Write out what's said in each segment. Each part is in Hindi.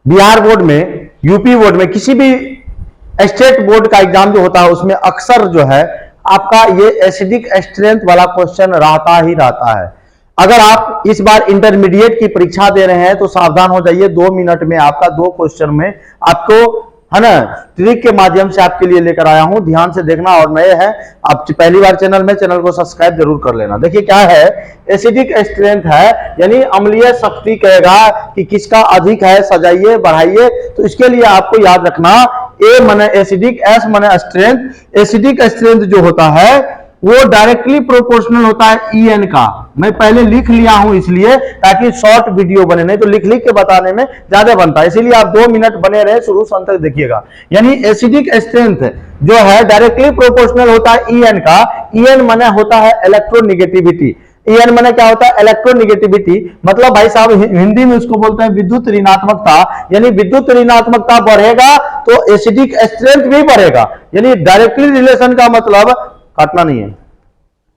बिहार बोर्ड में, यूपी बोर्ड में, किसी भी स्टेट बोर्ड का एग्जाम जो होता है उसमें अक्सर जो है आपका ये एसिडिक स्ट्रेंथ वाला क्वेश्चन रहता ही रहता है। अगर आप इस बार इंटरमीडिएट की परीक्षा दे रहे हैं तो सावधान हो जाइए, 2 मिनट में आपका 2 क्वेश्चन में आपको, है ना, ट्रिक के माध्यम से आपके लिए लेकर आया हूं, ध्यान से देखना। और नए हैं आप पहली बार चैनल में, चैनल को सब्सक्राइब जरूर कर लेना। देखिए क्या है, एसिडिक स्ट्रेंथ है यानी अम्लीय शक्ति, कहेगा कि किसका अधिक है, सजाइए बढ़ाइए। तो इसके लिए आपको याद रखना, ए माने एसिडिक, एस माने स्ट्रेंथ। एसिडिक स्ट्रेंथ जो होता है वो डायरेक्टली प्रोपोर्शनल होता है ईएन का। मैं पहले लिख लिया हूं इसलिए ताकि शॉर्ट वीडियो बने, नहीं तो लिख लिख के बताने में ज्यादा बनता है, इसीलिए आप 2 मिनट बने रहे, शुरू से अंत तक देखिएगा। यानी एसिडिक स्ट्रेंथ जो है डायरेक्टली प्रोपोर्शनल होता है ईएन का। ईएन माने होता है इलेक्ट्रोनिगेटिविटी। ईएन माने क्या होता है, इलेक्ट्रोनिगेटिविटी। मतलब भाई साहब हिंदी में उसको बोलते हैं विद्युत ऋणात्मकता। यानी विद्युत ऋणात्मकता बढ़ेगा तो एसिडिक स्ट्रेंथ भी बढ़ेगा। यानी डायरेक्टली रिलेशन का मतलब, काटना नहीं है,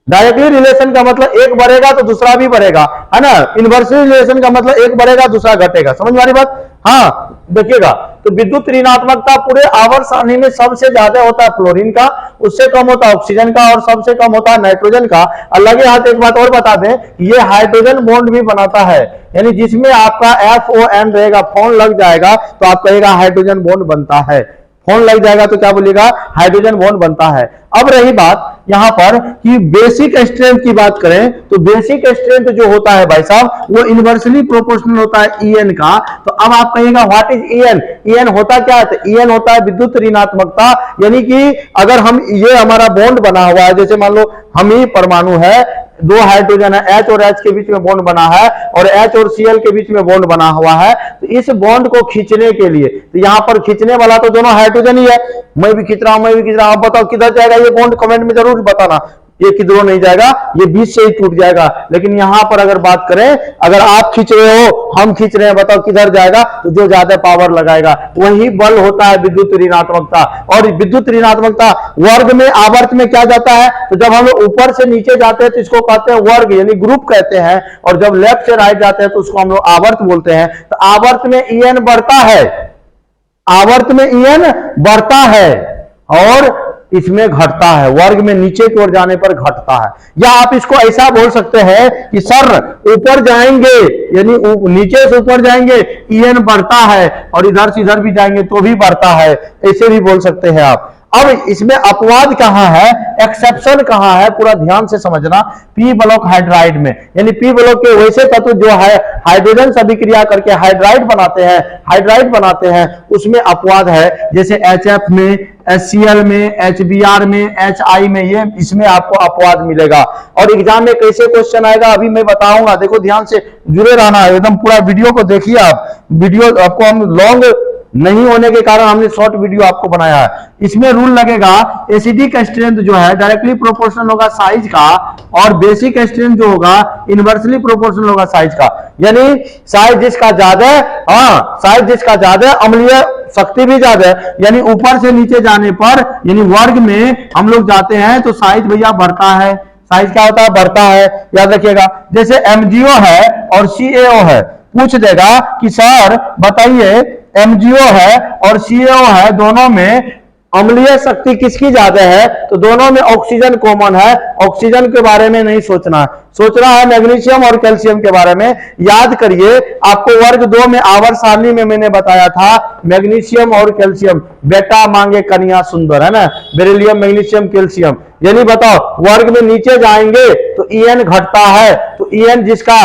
डायरेक्टली रिलेशन का मतलब एक बढ़ेगा तो दूसरा भी बढ़ेगा, है ना। इनवर्सली रिलेशन का मतलब एक बढ़ेगा दूसरा घटेगा। समझ वाली बात? हाँ, देखिएगा तो विद्युत ऋणात्मकता पूरे आवर्त सारणी में सबसे ज्यादा होता है फ्लोरीन का, उससे कम होता है ऑक्सीजन का और सबसे कम होता है नाइट्रोजन का। और लगे हाथ एक बात और बता दें, ये हाइड्रोजन बॉन्ड भी बनाता है। यानी जिसमें आपका FON रहेगा, फोन लग जाएगा तो आप कहेगा हाइड्रोजन बॉन्ड बनता है। फोन लग जाएगा तो क्या बोलिएगा, हाइड्रोजन बॉन्ड बनता है। अब रही बात यहां पर कि बेसिक स्ट्रेंथ की बात करें तो बेसिक स्ट्रेंथ जो होता है भाई साहब वो इनवर्सली प्रोपोर्शनल होता है ईएन का। तो अब आप कहिएगा व्हाट इज ईएन? ईएन होता क्या है? तो ईएन होता है विद्युत ऋणात्मकता। यानी कि अगर हम, ये हमारा बॉन्ड बना हुआ है, जैसे मान लो हम ही परमाणु है, 2 हाइड्रोजन है, H और H के बीच में बॉन्ड बना है और H और Cl के बीच में बॉन्ड बना हुआ है। तो इस बॉन्ड को खींचने के लिए, तो यहां पर खींचने वाला तो दोनों हाइड्रोजन ही है। मैं भी खींच रहा हूं, मैं भी खींच रहा हूं। आप बताओ किधर जाएगा ये बॉन्ड? कमेंट में जरूर बताना। ये किधरों नहीं जाएगा, ये बीच से ही टूट जाएगा। लेकिन यहां पर अगर बात करें, अगर आप खींच रहे हो, हम खींच रहे हैं, बताओ किधर जाएगा? तो जो ज्यादा पावर लगाएगा वही बल होता है विद्युत ऋणात्मकता। और विद्युत ऋणात्मकता वर्ग में, आवर्त में क्या जाता है? तो जब हम लोग ऊपर से नीचे जाते हैं तो इसको कहते हैं वर्ग, यानी ग्रुप कहते हैं। और जब लेफ्ट से राइट जाते हैं तो उसको हम लोग आवर्त बोलते हैं। तो आवर्त में ईएन बढ़ता है, आवर्त में ईएन बढ़ता है और इसमें घटता है, वर्ग में नीचे की ओर जाने पर घटता है। या आप इसको ऐसा बोल सकते हैं कि सर ऊपर जाएंगे, यानी नीचे से ऊपर जाएंगे ईएन बढ़ता है और इधर से इधर भी जाएंगे तो भी बढ़ता है, ऐसे भी बोल सकते हैं आप। अब इसमें अपवाद कहां है, एक्सेप्शन कहां है, पूरा ध्यान से समझना। पी ब्लॉक हाइड्राइड में, यानी पी ब्लॉक के वैसे तत्व जो है हाइड्रोजन से अभिक्रिया करके हाइड्राइड बनाते हैं, हाइड्राइड बनाते हैं, उसमें अपवाद है। जैसे HF में, HCl में, HBr में, HI में, ये इसमें आपको अपवाद मिलेगा। और एग्जाम में कैसे क्वेश्चन आएगा अभी मैं बताऊंगा, देखो ध्यान से जुड़े रहना, एकदम पूरा वीडियो को देखिए आप। वीडियो आपको हम लॉन्ग नहीं होने के कारण हमने शॉर्ट वीडियो आपको बनाया है। इसमें रूल लगेगा, एसिडिक स्ट्रेंथ जो है डायरेक्टली प्रोपोर्शनल होगा साइज का और बेसिक स्ट्रेंथ जो होगा इनवर्सली प्रोपोर्शनल होगा साइज का। यानी साइज जिसका ज्यादा है, हाँ साइज जिसका ज्यादा है, अम्लीय शक्ति भी ज्यादा है। यानी ऊपर से नीचे जाने पर, यानी वर्ग में हम लोग जाते हैं तो साइज भैया बढ़ता है। साइज क्या होता है? बढ़ता है, याद रखिएगा। जैसे MgO है और CaO है, पूछ देगा कि सर बताइए MgO है और CaO है, दोनों में अम्लीय शक्ति किसकी ज्यादा है? तो दोनों में ऑक्सीजन कॉमन है। ऑक्सीजन के बारे में नहीं सोचना, सोचना है मैग्नीशियम और कैल्शियम के बारे में। याद करिए, आपको वर्ग 2 में आवर्त सारणी में मैंने बताया था मैग्नीशियम और कैल्शियम, बेटा मांगे कन्या सुंदर, है ना, बेरिलियम, मैग्नीशियम, कैल्शियम। यानी बताओ वर्ग में नीचे जाएंगे तो ईएन घटता है। तो ईएन जिसका